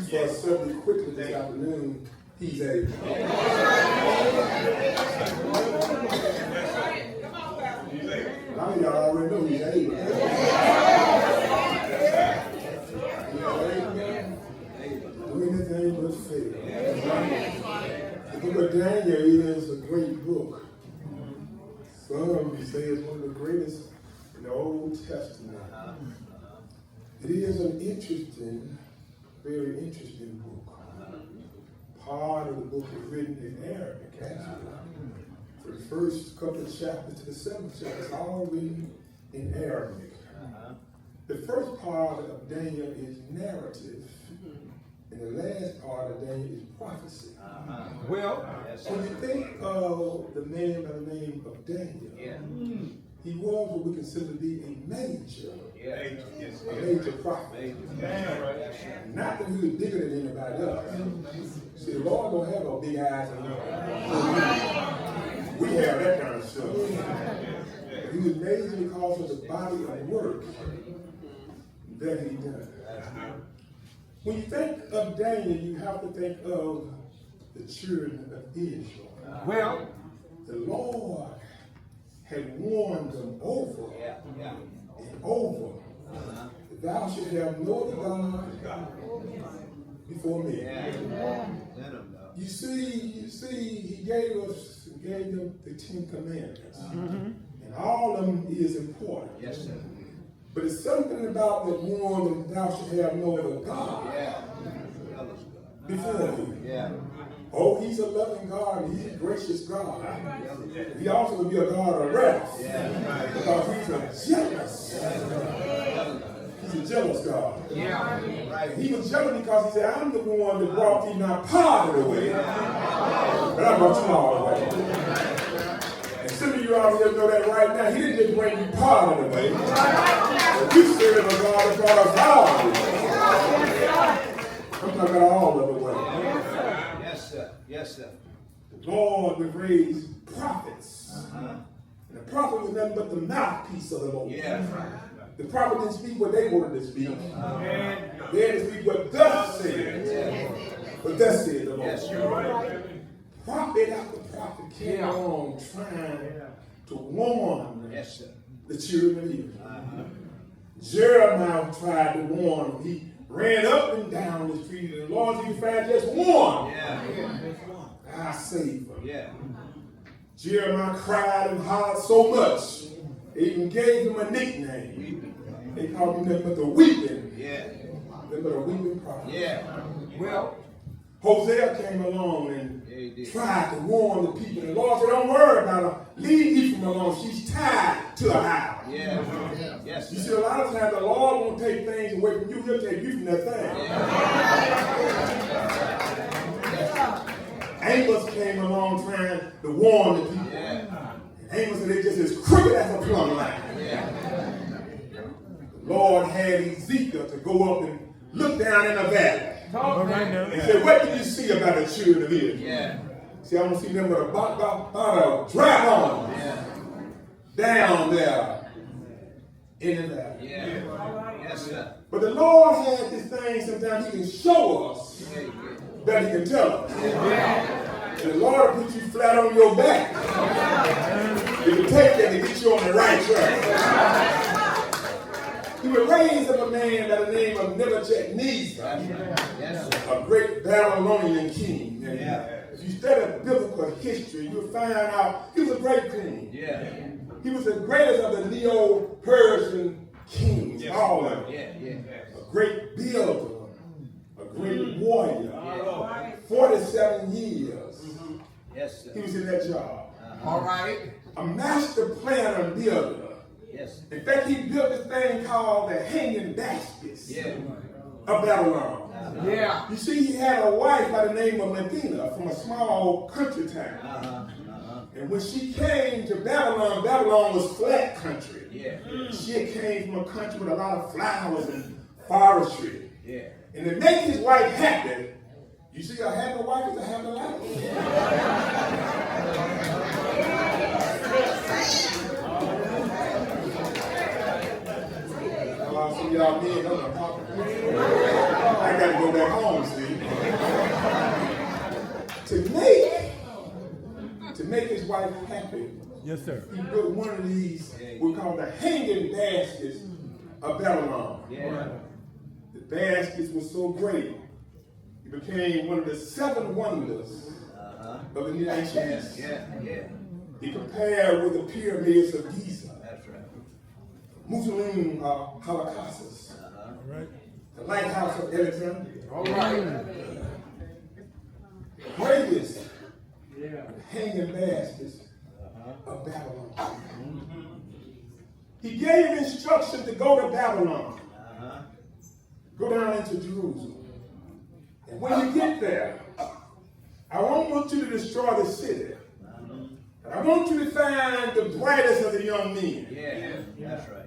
for us certainly quickly this afternoon, he's able. I mean, y'all already know he's able. Do anything but fail. The book of Daniel is a great book. Some say it's one of the greatest in the Old Testament. It is an interesting, very interesting book. Part of the book is written in Arabic, actually. For the first couple of chapters to the seventh chapter, it's all written in Arabic. The first part of Daniel is narrative, and the last part of Daniel is prophecy. Well, when you think of the man by the name of Daniel, he was what we consider to be a major prophet. Not that he was bigger than anybody else. See, the Lord don't have no big eyes and we have that kind of stuff. He was major because of the body of work that he done. When you think of Daniel, you have to think of the children of Israel. Well, the Lord had warned them over and over. Thou shalt have no other God before me. You see, he gave them the 10 Commandments. And all of them is important. yes, sir. But it's something about that one that thou shalt have no other God before me. Oh, he's a loving God. He's a gracious God. He also will be a God of wrath. Because he's a jealous. He's a jealous God. He was jealous because he said, I'm the one that brought thee not part of the way. But I brought you all the way. And some of you out here know that right now. He didn't just bring you part of the way. But you serve a God that brought us all the way. I'm talking about all of the way. Yes, sir. The Lord would raise prophets. And the prophet was nothing but the mouthpiece of the Lord. The prophet didn't speak what they wanted to speak. They had to speak what thus said. But thus said the Lord. Prophet after prophet came on trying to warn the children of Israel. Jeremiah tried to warn them. He ran up and down the street, and the Lord Jesus Christ just warned. I saved them. Jeremiah cried and hollered so much, they even gave him a nickname. They called him nothing but the weeping. Nothing but a weeping prophet. Well, Hosea came along and tried to warn the people. And the Lord said, don't worry about her. Leave Ephraim alone. She's tied to a house. You see, a lot of times the Lord won't take things away from you. He'll take you from that thing. Amos came along trying to warn the people. Amos said, they just as crooked as a plumb line. The Lord had Ezekiel to go up and look down in the valley. And said, what did you see about the children of Israel? See, I want to see them with a drag on down there in the valley. But the Lord had this thing sometimes he can show us that he can tell us. And the Lord will put you flat on your back. He will take that and get you on the right track. He would raise up a man by the name of Nebuchadnezzar, a great Babylonian king. And if you study biblical history, you'll find out he was a great king. He was the greatest of the Neo-Persian kings, all of them. A great builder, a great warrior. 47 years he was in that job. all right. A master planner and builder. In fact, he built this thing called the hanging baskets of Babylon. You see, he had a wife by the name of Medina from a small country town. And when she came to Babylon, Babylon was flat country. She came from a country with a lot of flowers and forestry. And to make his wife happy, you see, a happy wife is a happy life. Y'all men, I I got to go back home, see. To make his wife happy, Yes, sir. he built one of these, we call the hanging baskets of Babylon. Yeah. The baskets were so great, it became one of the 7 wonders of the ancient East. Yeah. He compared with the pyramids of Giza, That's right. Muslim Holocaustus, All right. the lighthouse of Alexandria. All right. Greatest hanging baskets of Babylon. He gave instruction to go to Babylon. Go down into Jerusalem. And when you get there, I don't want you to destroy the city. But I want you to find the brightest of the young men. Yeah. That's right.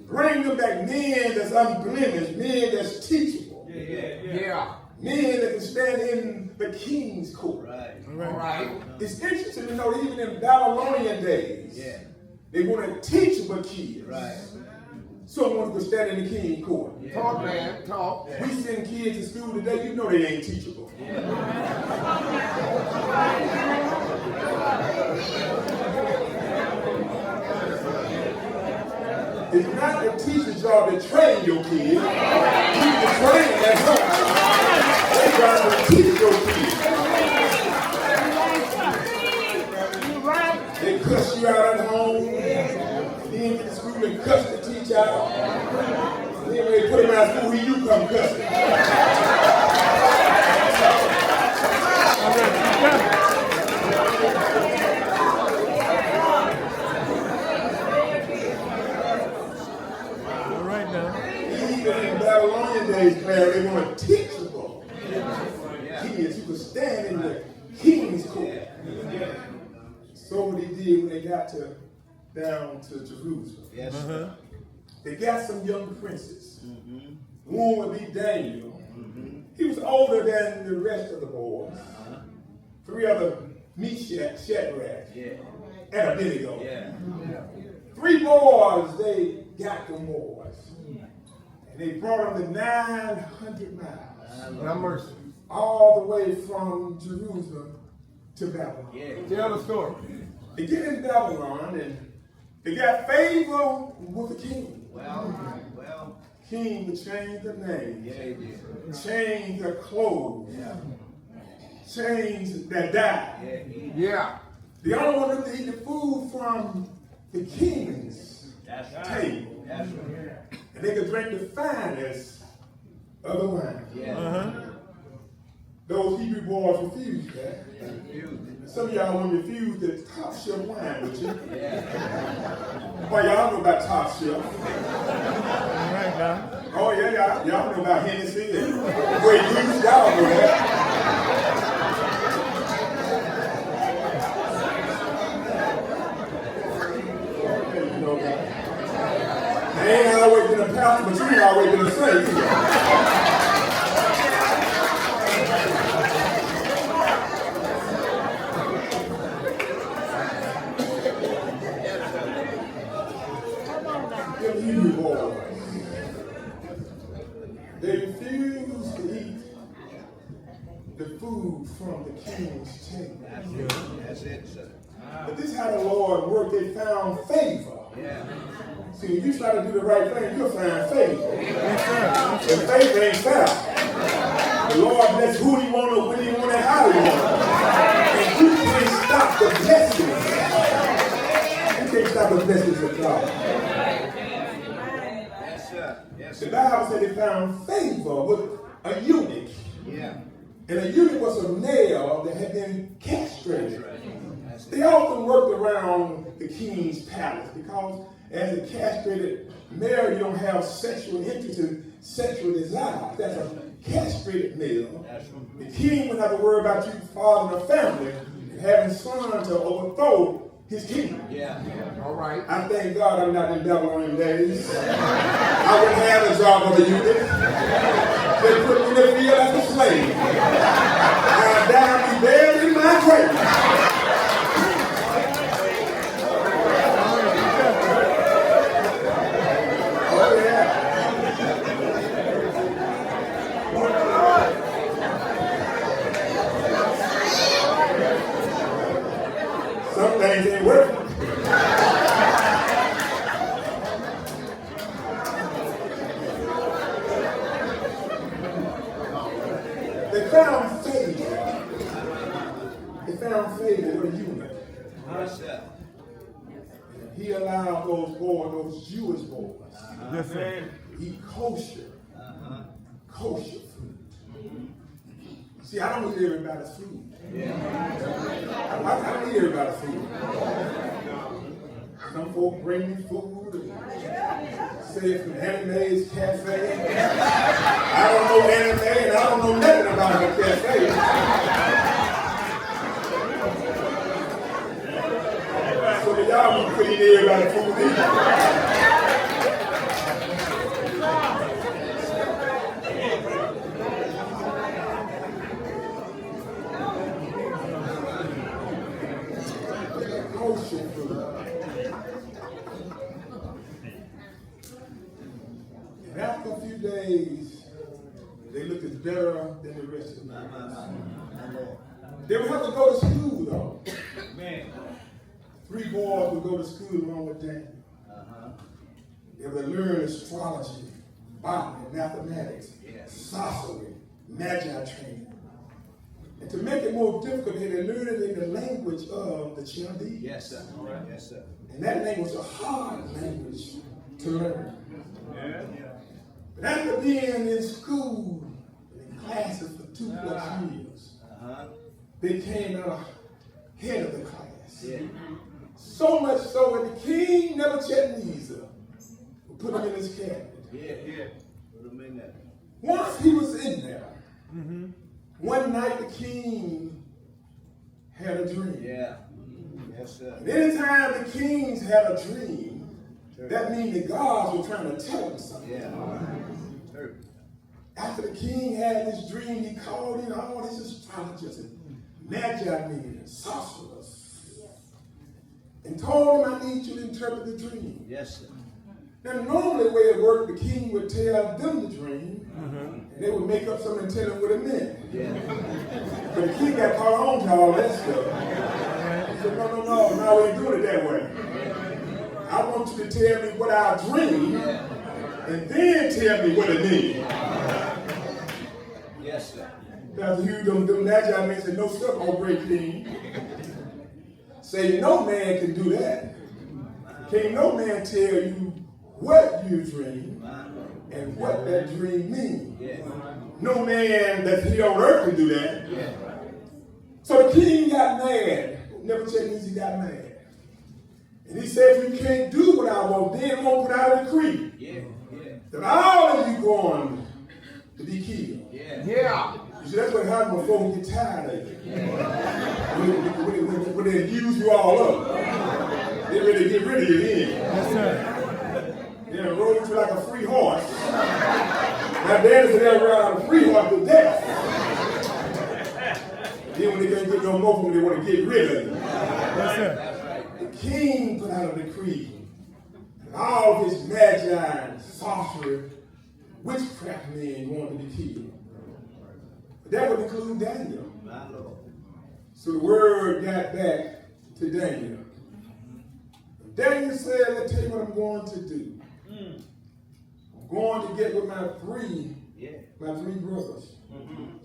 Bring them back, men that's unblemished, men that's teachable, Yeah. men that can stand in the king's court. Right. All right. It's interesting to know that even in Babylonian days, Yeah. they wanted teachable kids. Right. Someone who could stand in the king's court. Talk, man. Talk. We send kids to school today, you know they ain't teachable. It's not the teacher's job to train your kids. You need to train them at home. They trying to teach your kids. They cuss you out at home. Then get to school and cuss the teacher out. Then when they put him out of school, you come cussing. All right now. Even in Babylonian days, Claire, they want teachable kids who could stand in the king's court. So what they did when they got down to Jerusalem. Yes. They got some young princes. One would be Daniel. He was older than the rest of the boys. 3 other, Meshach, Shadrach, and Abednego. Yeah. 3 boys, they got them boys. And they brought them to 900 miles. Numbers. All the way from Jerusalem to Babylon. Yeah. Tell the story. They get in Babylon and they got favor with the king. Well. King would change the name, Yeah, he did. change their clothes, Yeah. change their diet. Yeah. They only wanted to eat the food from the king's That's right. table. That's right. And they could drink the finest of the wine. Yeah. Those Hebrew boys refused that. Confused. Some of y'all want to refuse the top shelf wine, would you? Yeah. Well, y'all know about top shelf. All right now. Oh, yeah, y'all know about Hennessy and Grey Goose. Y'all know that. Okay, you know that. I ain't always been a pastor, but you ain't always been a saint either. Them Hebrew boys, they refused to eat the food from the king's table. That's it, sir. But this is how the Lord worked. They found favor. Yeah. See, when you try to do the right thing, you'll find favor. Yes, sir. And favor ain't foul. The Lord bless who He want to, when He want, and how He want. And you can't stop the blessings. You can't stop the blessings of God. Yes, sir. Yes, The sir. Bible said they found favor with a eunuch. Yeah. And a eunuch was a male that had been castrated. That's it. They often worked around the king's palace because as a castrated male, you don't have sexual interest and sexual desire. That's a castrated male. The king would have to worry about you fathering a family and having sons to overthrow his kingdom. Yeah. All right. I thank God I'm not in Babylonian days. I wouldn't have a job of a eunuch. They put me in the field as a slave. I'll die and be buried in my grave. Oh, yeah. things ain't working. They found favor. They found favor with a eunuch. Yes, sir. He allowed those boys, those Jewish boys, Yes, sir. eat kosher food. See, I don't eat everybody's food. I don't eat everybody's food. Some folk bring me food and say it's from Anime's Cafe. I don't know Anime and I don't know nothing about her cafe. So y'all be putting everybody's food either. Kosher food. And after a few days, they looked as better than the rest of them. They would have to go to school though. Man. 3 boys would go to school along with Daniel. They would learn astrology, botany, mathematics, sorcery, magi training. And to make it more difficult, they learned it in the language of the Chaldees. Yes, sir. All right. Yes, sir. And that language was a hard language to learn. But after being in school, in classes for 2+ years, they came out ahead of the class. Yeah. So much so that the king Nebuchadnezzar would put him in his cabinet. Yeah. Put him in there. Once he was in there, one night the king had a dream. Yeah. Yes, sir. And anytime the kings had a dream, that means the gods were trying to tell him something. Yeah. All right. After the king had this dream, he called in all these astrologers and magi men and sorcerers and told them, I need you to interpret the dream. Yes, sir. Now, normally the way it worked, the king would tell them the dream, and they would make up something and tell them what it meant. Yeah. But the king got caught on to all that stuff. He said, no, we ain't doing it that way. I want you to tell me what I dream, and then tell me what it means. Yes, sir. Pastor Hugh, them magi men said, no, sir, oh great king. Say, no man can do that. Can't no man tell you what you dream and what that dream means. Yeah. No man that's here on earth can do that. Yeah. So the king got mad. Nebuchadnezzar got mad. And he said, if you can't do what I want, then I'm going to put out a decree that all of you going to be killed. Yeah. You see, that's what happens when folks get tired of it. When they use you all up. They ready to get rid of you then. Yes, sir. They rode you like a free horse. Now daddy's there around a free horse to death. Then when they can't get no more from them, they want to get rid of you. Yes, sir. The king put out a decree. And all his magi, sorcery, witchcraft men wanted to be killed. But that would include Daniel. My Lord. So the word got back to Daniel. Daniel said, let's tell you what I'm going to do. I'm going to get with my three brothers,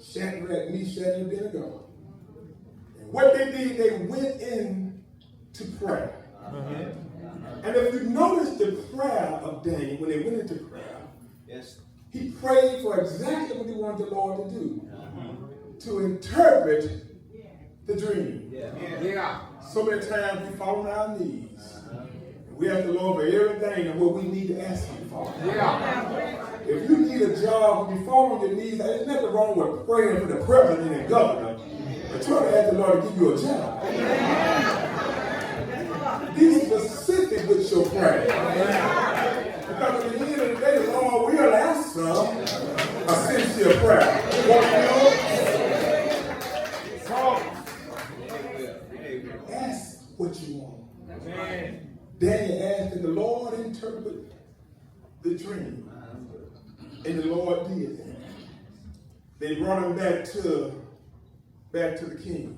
Shadrach, Meshach, and Abednego. And what they did, they went in to prayer. And if you notice the prayer of Daniel, when they went into prayer, he prayed for exactly what he wanted the Lord to do. To interpret the dream. So many times we fall on our knees. We ask the Lord for everything and what we need to ask him for. If you need a job, when you fall on your knees, there's nothing wrong with praying for the president and governor, but try to ask the Lord to give you a job. Be specific with your prayer. Because at the end of the day, the Lord will answer a sincere prayer. Ask what you want. Daniel asked, and the Lord interpreted the dream. And the Lord did that. They brought him back to the king.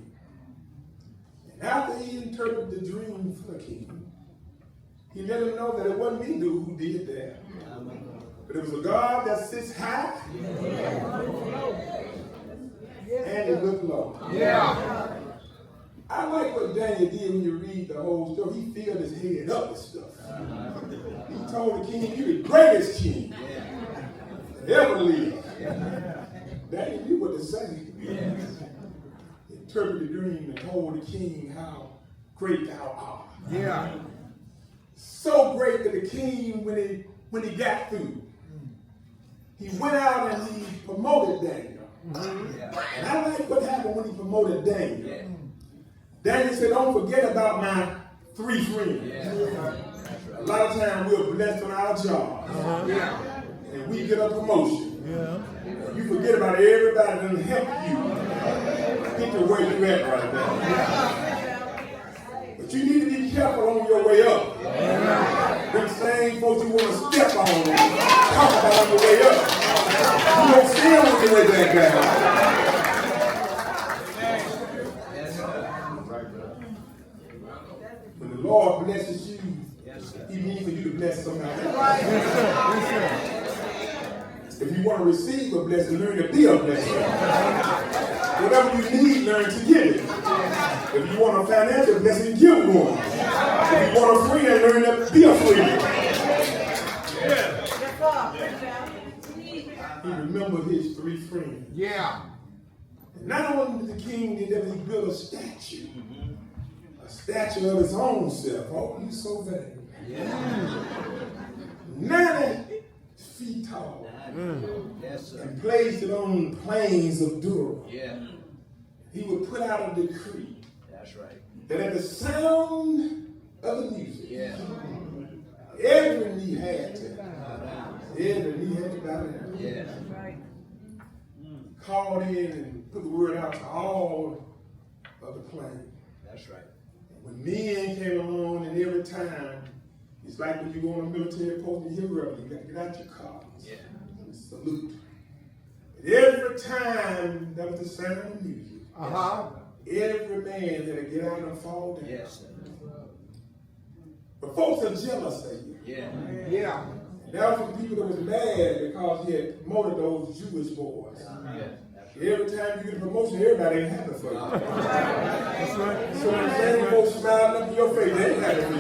After he interpreted the dream for the king, he let him know that it wasn't me who did that. But it was a God that sits high and it looked low. Yeah. I like what Daniel did when you read the whole story. He filled his head up with stuff. He told the king, "You're the greatest king that ever lived." Daniel knew what to say. He interpreted the dream and told the king how great thou art. Yeah. So great that the king, when he got through, he went out and he promoted Daniel. And I like what happened when he promoted Daniel. Daniel said, "Don't forget about my 3 friends." A lot of times we're blessed on our job. And we get a promotion. You forget about everybody that help you get to where you're at right now. But you need to be careful on your way up. Them same folks you want to step on and talk about on your way up, you don't see them on your way back down. When the Lord blesses you, He means for you to bless somebody else. If you want to receive a blessing, learn to be a blessing. Whatever you need, learn to give it. If you want a financial blessing, give one. If you want a friend, learn to be a friend. He remembered his 3 friends. Yeah. And not only did the king did that, he built a statue of his own self. Oh, he's so valuable. 90 feet tall. Yes, sir. And placed it on the plains of Dura. Yeah. He would put out a decree That's right. that at the sound of the music, every knee had to bow down. Yeah. Called in and put the word out to all of the plain. That's right. When men came along, and every time, it's like when you go on a military post and you hear rebel, you got to get out your car. And salute. And every time that was the sound of music, every man had to get out and fall down. Yes, sir. But folks are jealous of you. Yeah. Yeah. And that was the people that was mad because he had promoted those Jewish boys. Every time you get a promotion, everybody ain't happy for you. That's right. So when the same folks smiling up in your face, they ain't happy for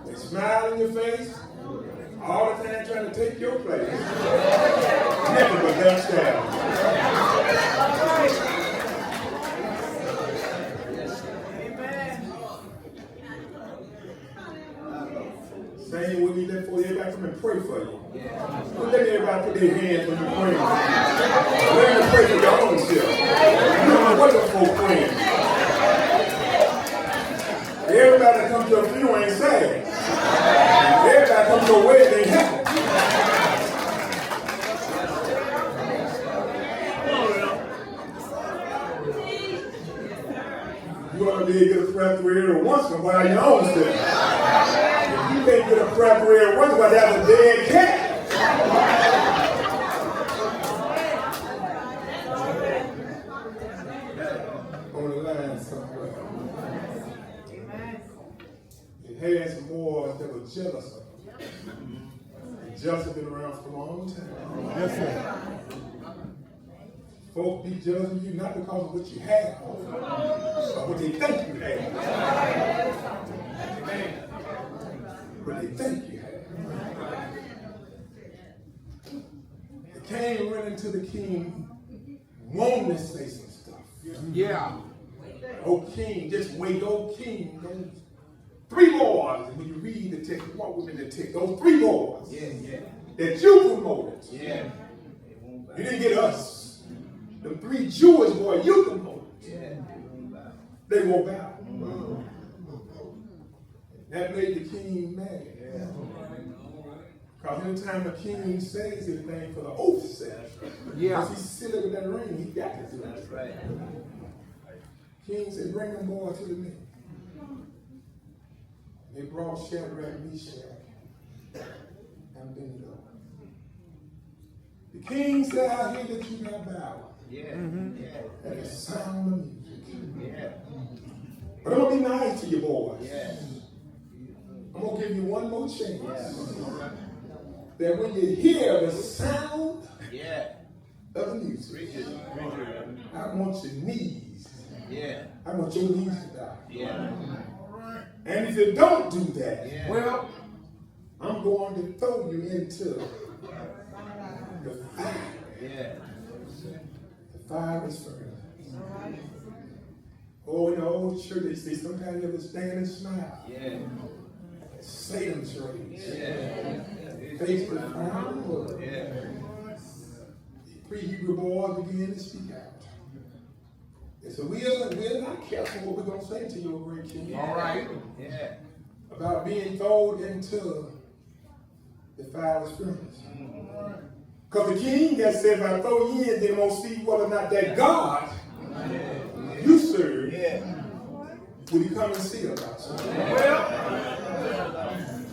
you. They smile in your face all the time trying to take your place. Never but backstab. Same with me, therefore everybody come and pray for you. Don't let everybody put their hands when you pray. Learn to pray for your own self. You don't know what the folk praying. Everybody that comes to your funeral ain't sad. Everybody comes to your wedding ain't happy. You ought to be able to get a prayer through every once in a while your own self. You can't get a prayer through every once in a while, that's a dead cat. On the line somewhere. It had some boys that were jealous of him. Jealous have been around for a long time. Yes, sir. Folks be jealous of you not because of what you have, but what they think you have. What they think you have. The king ran into the king, wanting to say some stuff. Yeah. Oh king, just wait, oh king. Those 3 boys, when you read the text, walk with me in the text, those 3 boys that you promoted. Yeah. You didn't get us. The 3 Jewish boys you promoted. They won't bow. That made the king mad. Because anytime a king says anything for the oath's sake, because he's sitting with that ring, he got to do it. That's right. King said, bring them boys to the men. They brought Shadrach, Meshach, and Abednego. The king said, I hear that you not bow. Yeah. At the sound of music. Yeah. But I'm going to be nice to you boys. Yeah. I'm going to give you one more chance. Yeah. That when you hear the sound Yeah. of the music, I want your knees. Yeah. I want your knees to die. Yeah. And if you don't do that, Yeah. well, I'm going to throw you into the fire. Yeah. The fire is furnace. Oh, in the old church, they say sometimes you have to stand and smile. Yeah. Satan's race. Yeah. Face the fire. Yeah. Three Hebrew boys began to speak out. They said, we're not careful what we're going to say to your great king. All right. Yeah. About being thrown into the fire's furnace. Because the king that says, if I throw you in, then we'll see whether or not that God you serve will he come and see about you. Well,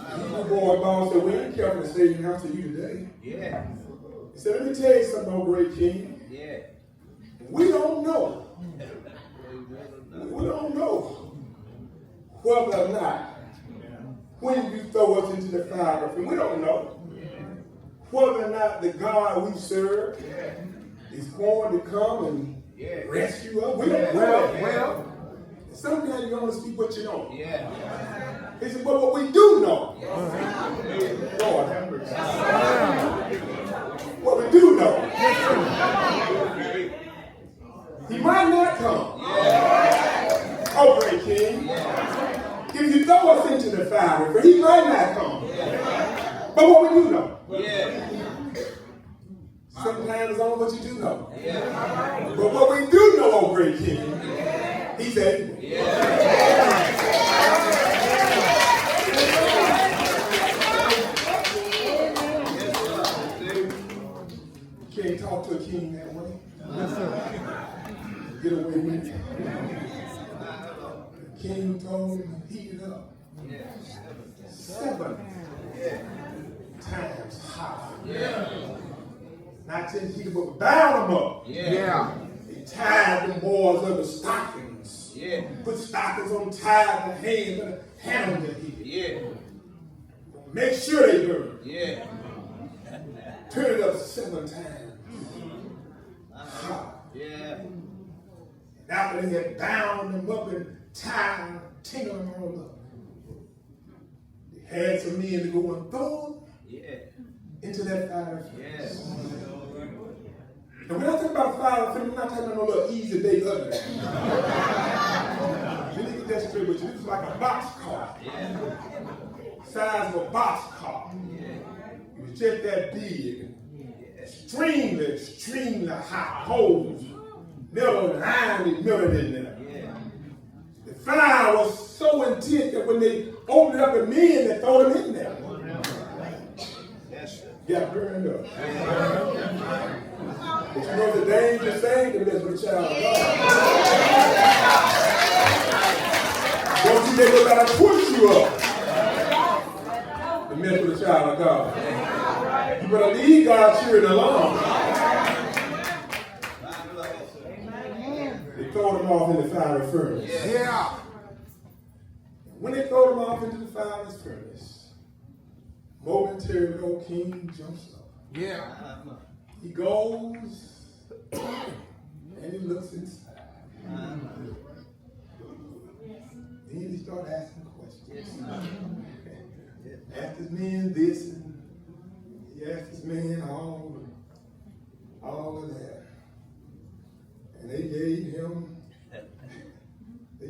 the Hebrew boy boss said, we ain't careful to say anything to you today. Yeah. He said, let me tell you something, oh great king. Yeah. We don't know. We don't know whether or not when you throw us into the fire, we don't know whether or not the God we serve is going to come and rescue us. We don't know. Well, sometimes you only speak what you know. Yeah. He said, but what we do know, Lord have mercy. What we do know, he might not come. Oh, great king. If you throw us into the fire, but he might not come. But what we do know. Sometimes it's only what you do know. But what we do know, oh great king, he's able. You can't talk to a king that way. Yes, sir. Get away with it. The king told him to heat it up. 7 times higher. Not just heat them up, but bound them up. They tied them boys up with stockings. Put stockings on, tied the hand, put a hand on their head. Make sure they burn. Turn it up 7 times. After they had bound them up and tied, tingled them all up, they had some men to go and throw them into that fire. And when I talk about a fire, I'm not talking about no little easy day ugly. You need to get that straight with you. It's like a box car. Size of a box car. It was just that big. Extremely hot holes. Metal and iron melted in there. The fire was so intense that when they opened it up at men, they throw them in there. Got burned up. But you know the dangerous thing to mess with a child of God. Don't you think they're going to push you up to mess with a child of God? You better leave God cheering along. They throw them off in the fiery furnace. When they throw them off into the fiery furnace, momentarily, old king jumps up. He goes and he looks inside. Then he starts asking questions. Asked his men this, and he asked his men all of that. And they gave him the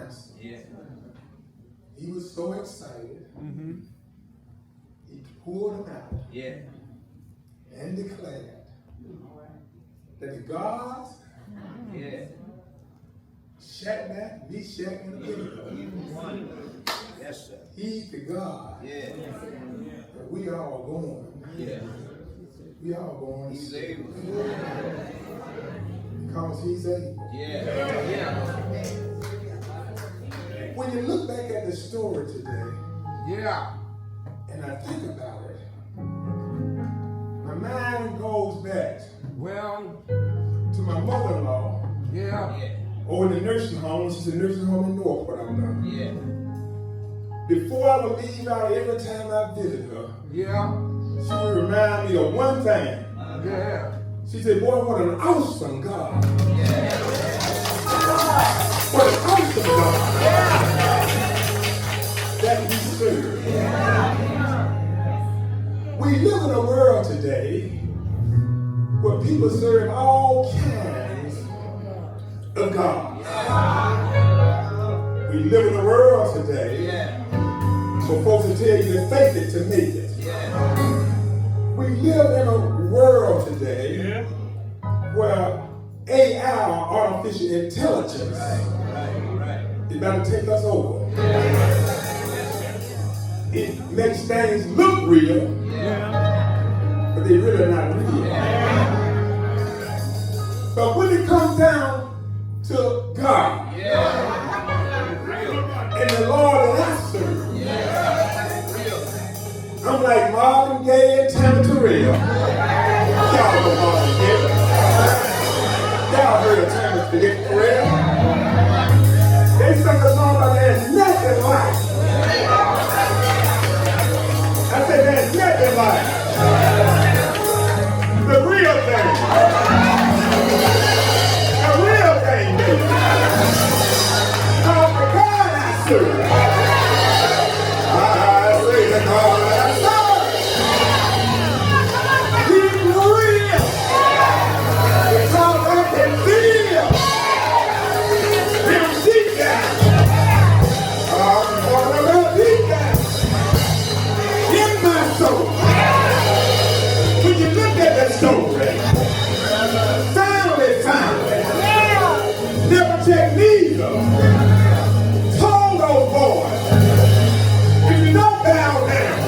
answer. He was so excited. He pulled them out and declared that the gods Shadrach, Meshach, and Abednego, he's the God that we all going. We all going. He's able. Because he's able. When you look back at the story today, and I think about it, my mind goes back my mother-in-law Yeah. over in the nursing home. She's a nursing home in Northport, Alabama. Yeah. Before I would leave out, every time I visit her, Yeah. she would remind me of one thing. Yeah. She said, boy, what an awesome God. Yeah. What an awesome God that we serve. We live in a world today where people serve all kinds of gods. We live in a world today where folks will tell you to fake it to make it. We live in a world today where AI, artificial intelligence, is about to take us over. It makes things look real, but they're really not real. But when it comes down to God and the Lord that I serve, I'm like Marvin Gaye and Tammy Terrell. Y'all know Marvin Gaye. Y'all heard of Tammy Terrell. They sung a song about there's nothing like. I said there's nothing like the real thing. The real thing, baby. Cause the God I serve. I say the God I serve. He's real. Because I can feel him deep down. I'm talking about deep down in my soul. When you look at that story, family, never check neither. Told those boys, if you don't bow down,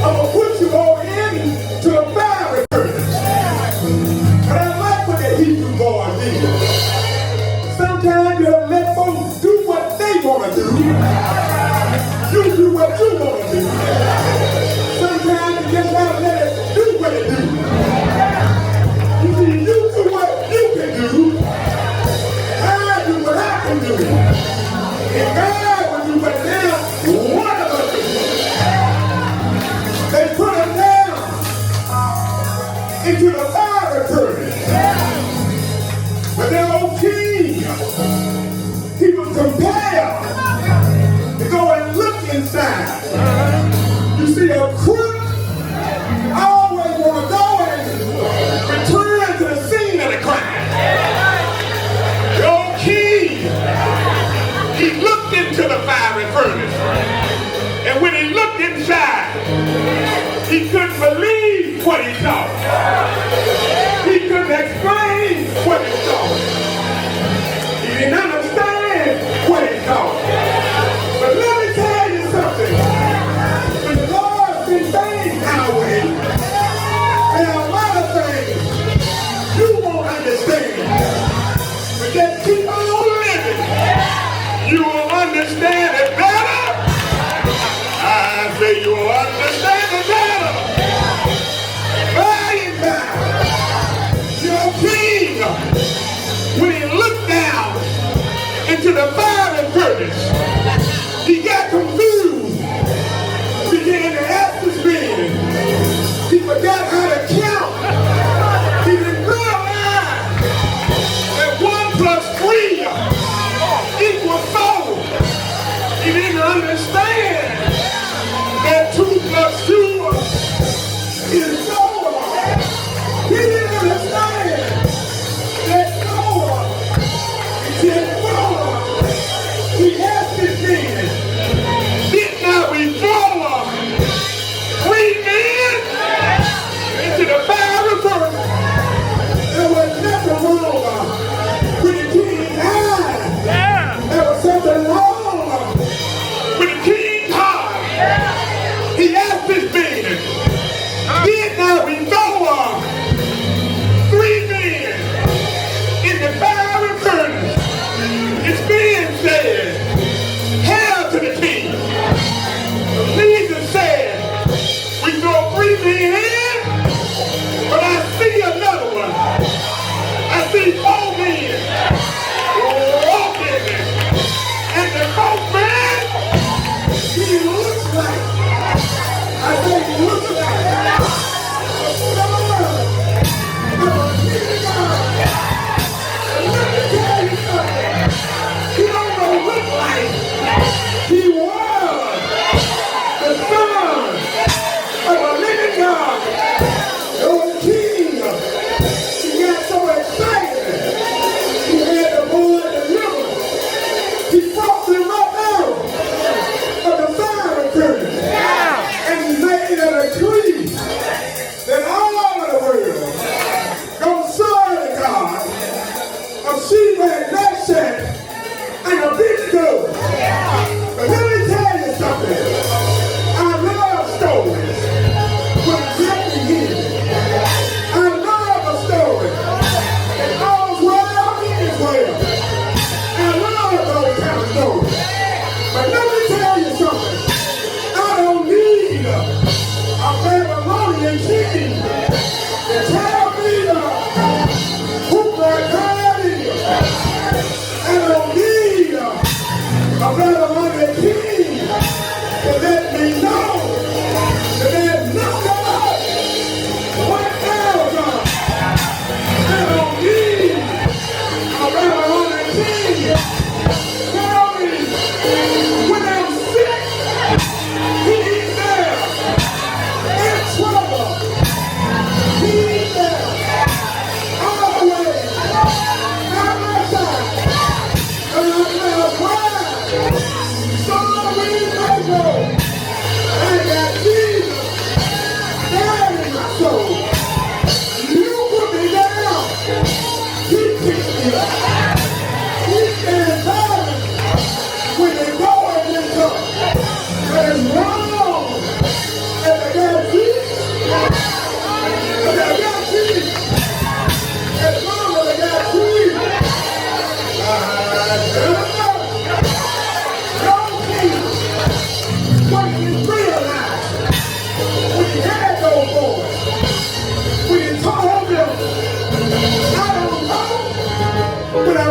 I'm gonna put you over into a fiery furnace. But I like what the Hebrew boys did. Sometimes you let folks do what they wanna do. You do what you wanna do. Sometimes you just gotta let it do what it do. You see, you do what you can do. I do what I can do. And God will do what now one of us can do. They put us down into the fiery furnace. But their old king, he was compelled to go and look inside. You see, a crook always want to go and return to the scene of the crime. The old king, he looked into the fiery furnace. And when he looked inside, he couldn't believe what he saw. He couldn't explain what he saw. He didn't understand what he saw. But let me tell you something. When the Lord sends things our way, there are a lot of things you won't understand. But just keep on living. You will understand it better. I say you will understand it better. By and by, your king, when he looked down into the fiery furnace, he got confused, began to ask his men. He forgot how to count. He didn't realize that 1 + 3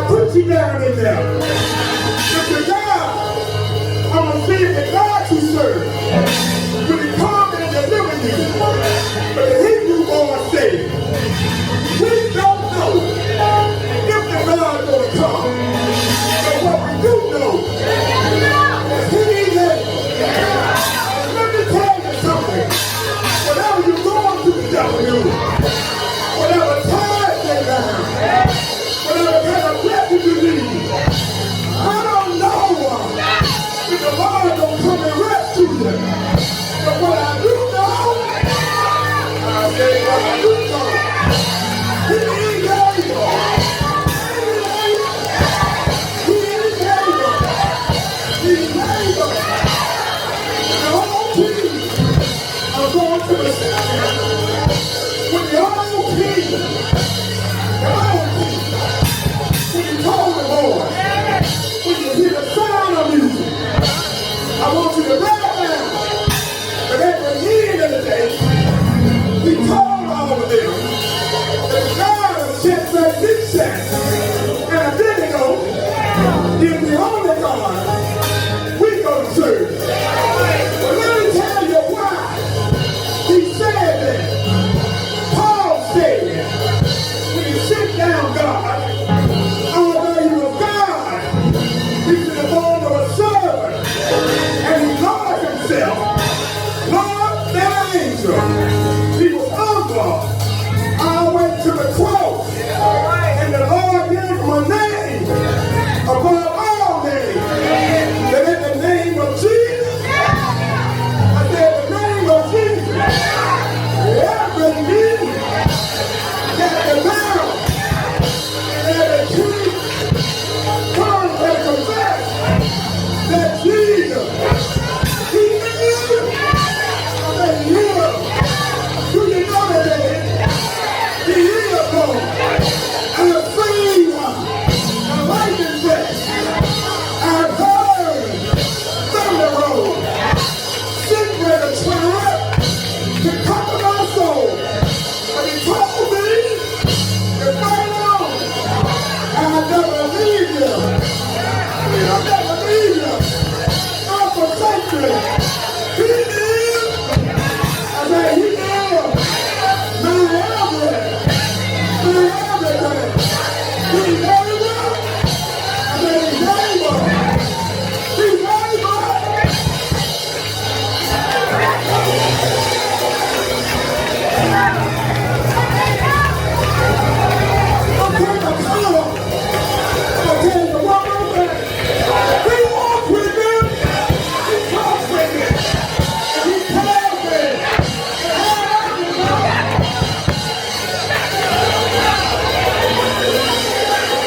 I put you down in there. If you're God, I'm going to see if the God you serve will be coming and deliver you. But the Hebrew boy said, we don't know if the God's going to come. But what we do know is He is able. Let me tell you something. Whatever you're going through this afternoon, whatever time you're down, whatever kind of blessing you need, I don't know if the Lord don't come and rescue you. But what I do know, I say what I do know, He is able. He is able. He is able. The whole team are going to the center. When the whole team, when you call the Lord, when you hear the sound of music, I want you to write down that at the end of the day, He told all of them that God of Shadrach, Meshach, and Abednego is the only God we gonna serve. But let me tell you why He said that. Paul said, when you sit down, God, although He was God, He's in the form of a servant, and He lowered Himself, Lord, that angel. He was humble all the way to the cross, and the Lord gave Him a name above